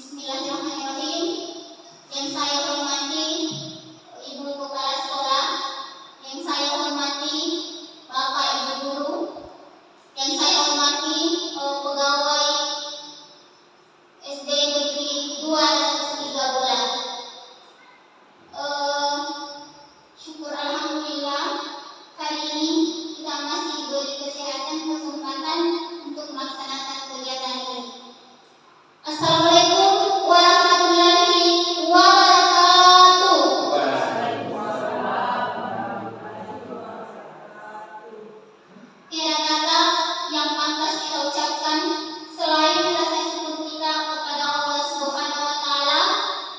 Bismillahirrahmanirrahim. Yang saya hormati Ibu Kepala Sekolah, yang saya hormati Bapak Ibu Guru, yang saya hormati pegawai SD Negeri 2 dan 3 Bulan. Syukur alhamdulillah hari ini kita masih diberi kesehatan kesempatan untuk melaksanakan kegiatan ini. Assalamualaikum warahmatullahi wabarakatuh. Tiada kata yang pantas kita ucapkan selain rasa syukur kita kepada Allah Subhanahu wa Ta'ala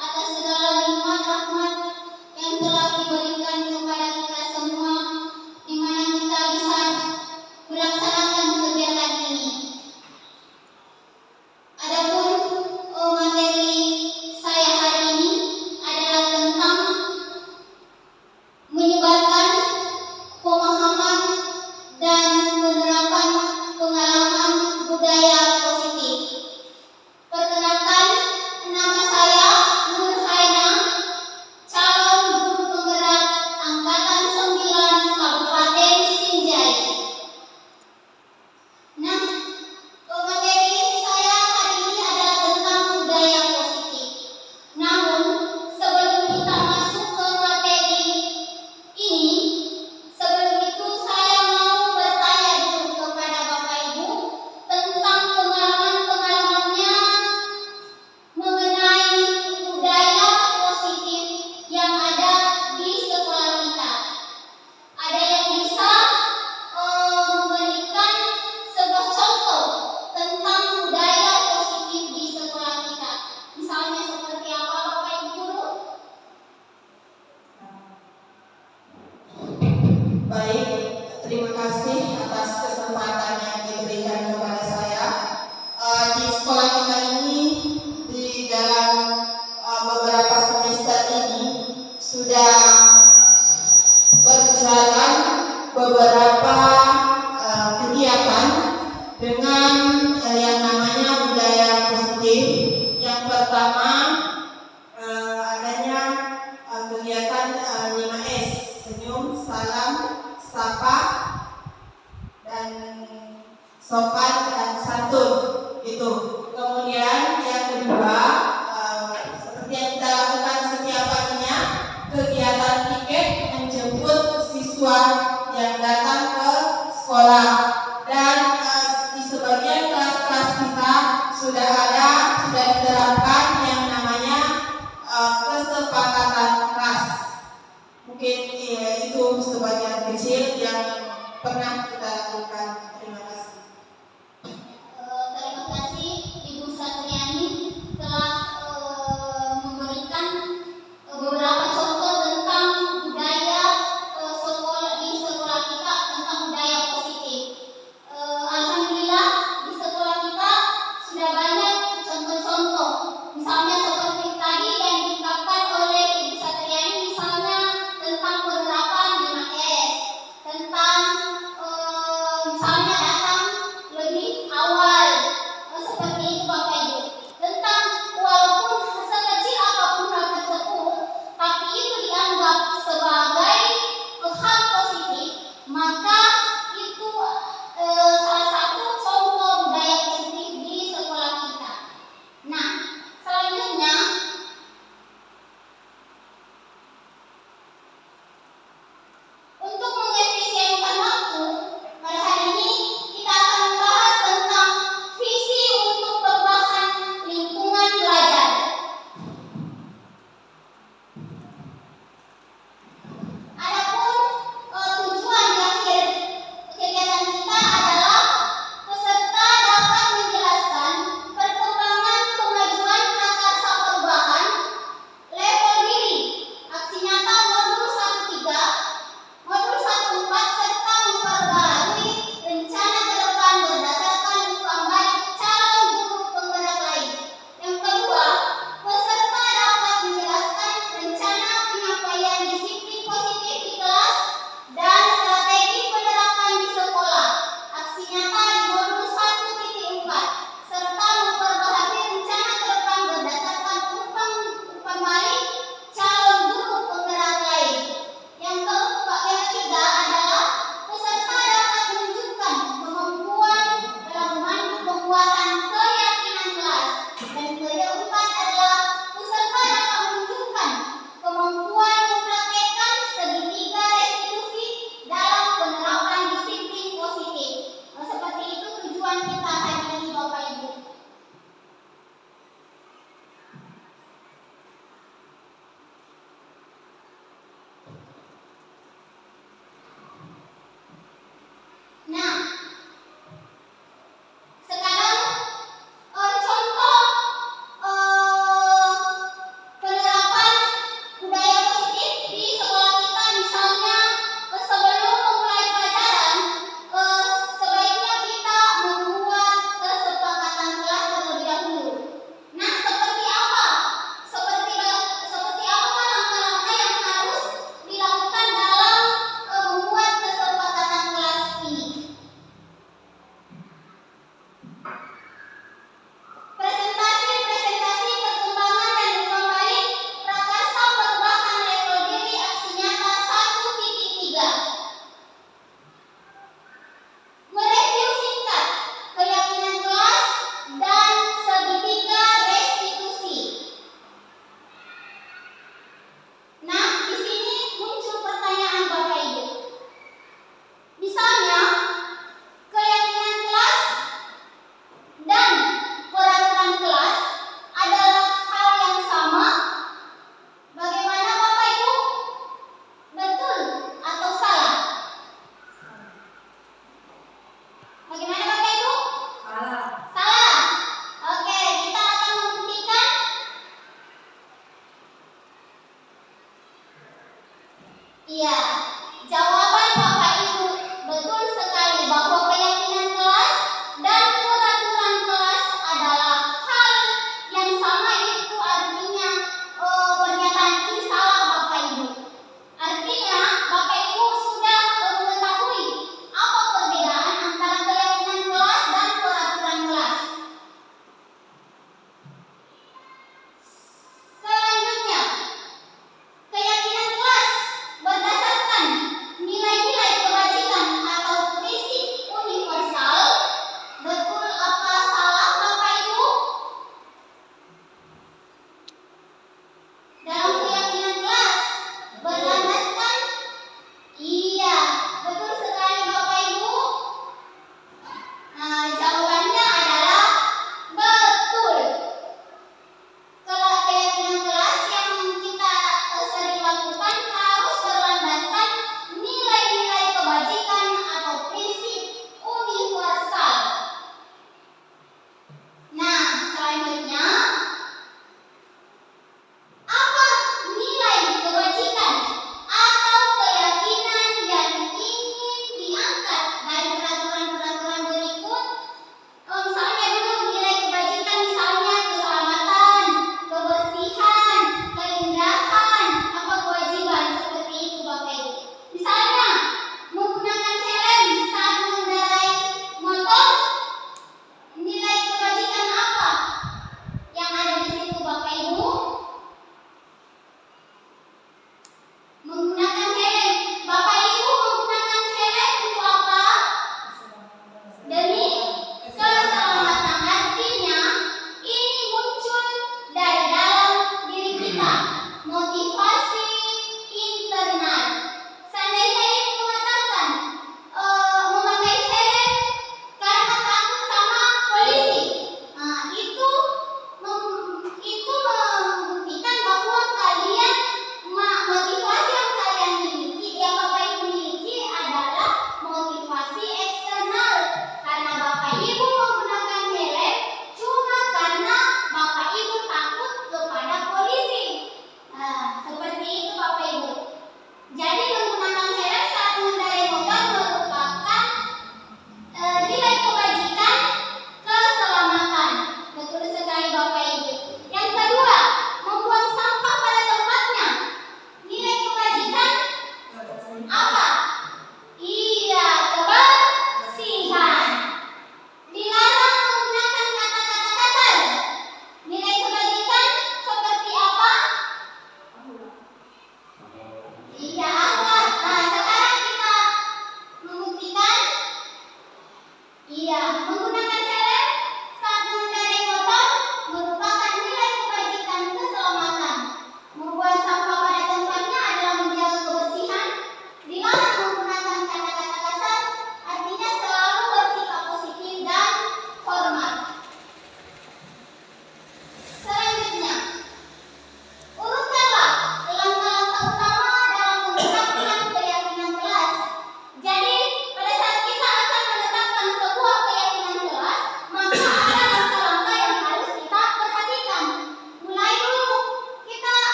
atas segala nikmat rahmat yang telah diberikan kepada kita semua, di mana kita bisa melaksanakan kegiatan ini. Adapun materi saya hari ini adalah tentang menyebarkan pemahaman dan penerapan pengalaman budaya positif. Perkenalkan, nama saya Nur Haina, calon guru penggerak Angkatan 9 Kabupaten Sinjai. Nah, materi saya hari ini adalah tentang budaya positif. Namun, sebelum kita masuk ke materi ini, sebelum itu saya mau bertanya dulu kepada Bapak Ibu tentang pengalaman-pengalamannya mengenai budaya positif yang ada di sekolah kita. Ada yang bisa memberikan sebuah contoh tentang budaya positif di sekolah kita. Misalnya seperti apa, Bapak Ibu Guru? Baik, terima kasih atas kesempatan yang diberikan kepada saya. Di sekolah kita ini, di dalam beberapa semester ini sudah berjalan beberapa kegiatan dengan yang namanya budaya positif. Yang pertama adanya kegiatan 5S, senyum, salam, sapa, dan sopan dan santun. Itu. Kemudian yang kedua, seperti yang kita lakukan setiap paginya, kegiatan piket menjemput siswa yang datang ke sekolah. Dan di sebagian kelas-kelas kita sudah diterapkan yang namanya kesepakatan kelas. Mungkin itu sebagian kecil yang pernah kita lakukan. Terima kasih. Terima kasih Ibu Satriani.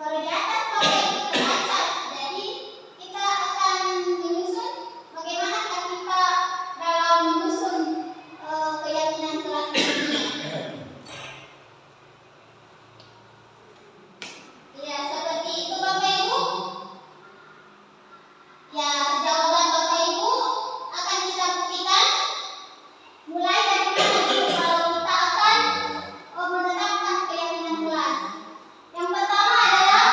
Kalau di atas Bapak Ibu tercatat, jadi kita akan menyusun bagaimana kita dalam menyusun keyakinan kelas ini. Ya, seperti itu Bapak Ibu. Ya, jawaban Bapak Ibu akan kita buktikan mulai dari mana dulu kalau kita akan menetapkan keyakinan kelas. Yang pertama adalah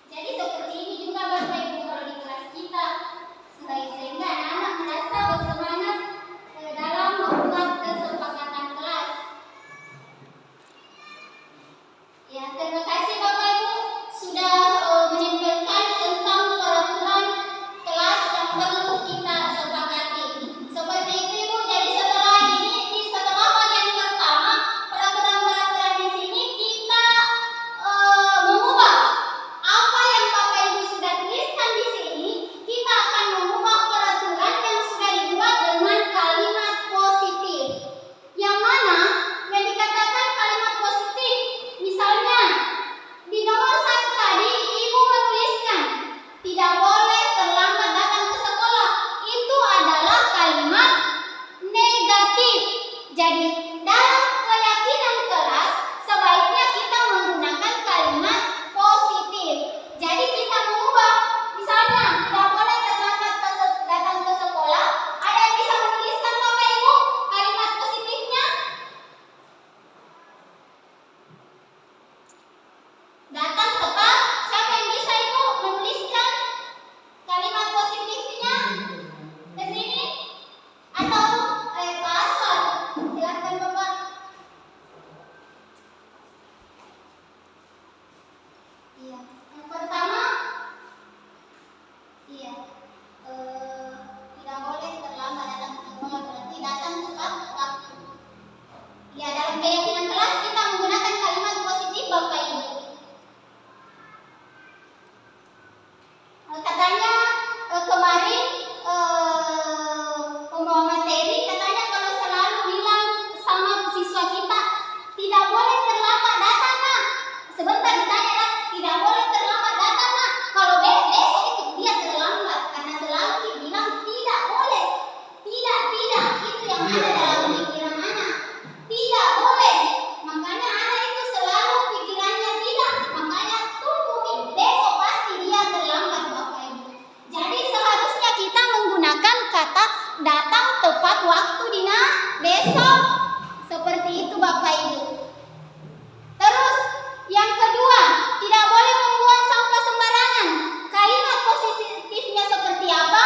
Jadi seperti ini juga Bapak Ibu kalau di kelas kita, sehingga anak-anak merasa bersemangat dalam membuat kesepakatan kelas. Ya, terima kasih Bapak Ibu sudah menyampaikan tentang peraturan kelas yang perlu kita sepakati. Seperti itu Ibu. Jadi setelah bagian pertama peraturan-peraturan di sini kita mengubah apa yang Bapak Ibu sudah tuliskan di sini. Kita akan mengubah peraturan yang sudah dibuat dengan kalimat positif. Yang mana yang dikatakan kalimat positif? Misalnya di nomor 1 tadi Ibu menuliskan tidak boleh terlambat datang ke sekolah. Itu adalah kalimat negatif. Jadi dalam keyakinan kelas sebaiknya kita menggunakan kalimat positif. Jadi kita mengubah, misalnya tidak boleh terlambat datang ke sekolah. Ada yang bisa menuliskan Bapak Ibu kalimat positifnya? Datang tepat. Siapa yang bisa Ibu menuliskan kalimat positifnya? Ke sini? Atau pasal? Silakan Bapak. Iya. Yang pertama, iya. Tidak boleh terlambat datang ke sekolah, berarti datang tepat waktu. Ya, dalam keyakinan kelas kita menggunakan kalimat positif Bapak Ibu. Katanya kemarin pembawa materi katanya kalau selalu bilang sama siswa kita tidak boleh terlambat datang nak. Sebentar ditanya nak, tidak boleh terlambat datang nak. Kalau besok itu dia terlambat karena selalu dibilang tidak boleh. Tidak, itu yang ada dalam pikiran anak. Tidak boleh. Makanya anak itu selalu pikirannya tidak. Makanya tunggu besok pasti dia terlambat Bapak Ibu. Jadi seharusnya kita menggunakan kata datang tepat waktu Dina besok. Seperti itu Bapak Ibu. Terus yang kedua, tidak boleh membuang sampah sembarangan. Kalimat positifnya seperti apa?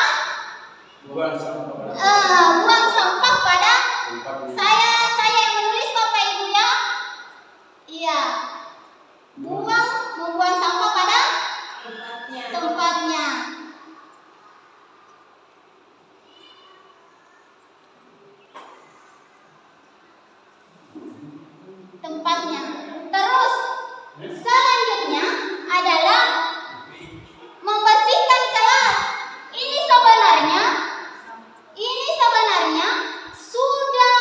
Buang sampah. Buang sampah pada saya yang menulis Bapak Ibu ya. Iya. Membuang sampah pada tempatnya. Terus selanjutnya adalah membersihkan kelas. Ini sebenarnya sudah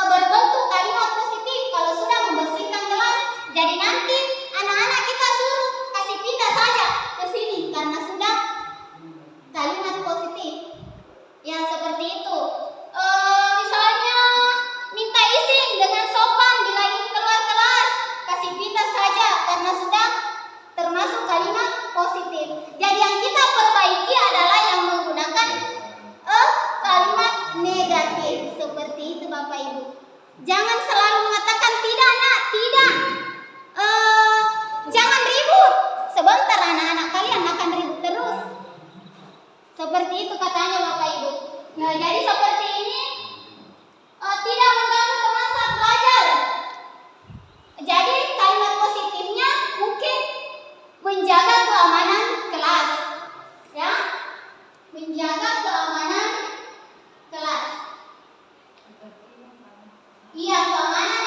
berbentuk kalimat positif kalau sudah membersihkan kelas. Jadi nanti anak-anak kita suruh kasih pindah saja ke sini karena sudah kalimat positif. Ya seperti itu. Misalnya minta izin dengan sopan bila ingin keluar kelas, kasih pindah saja karena sudah termasuk kalimat positif. Jadi yang kita perbaiki adalah yang menggunakan kalimat negatif. Seperti itu Bapak Ibu. Jangan selalu mengatakan tidak nak, tidak. Jangan ribut. Sebentar anak-anak kalian akan ribut terus. Seperti itu katanya Bapak Ibu. Nah, jadi seperti ini tidak mengganggu teman saat belajar. Jadi kalimat positifnya mungkin menjaga keamanan kelas, ya, menjaga keamanan kelas. Iya, keamanan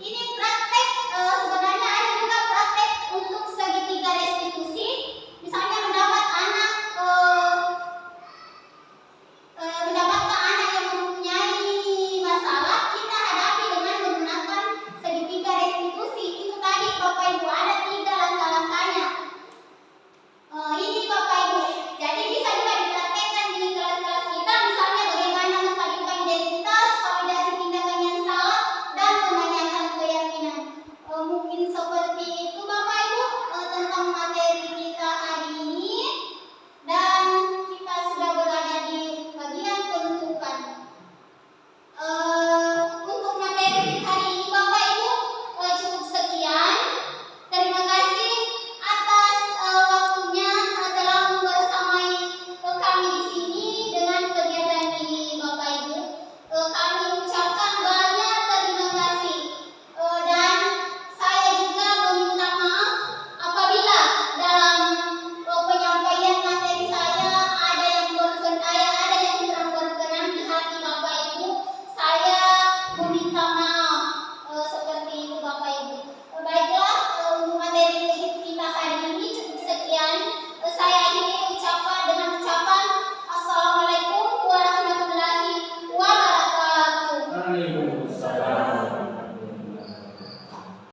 Ini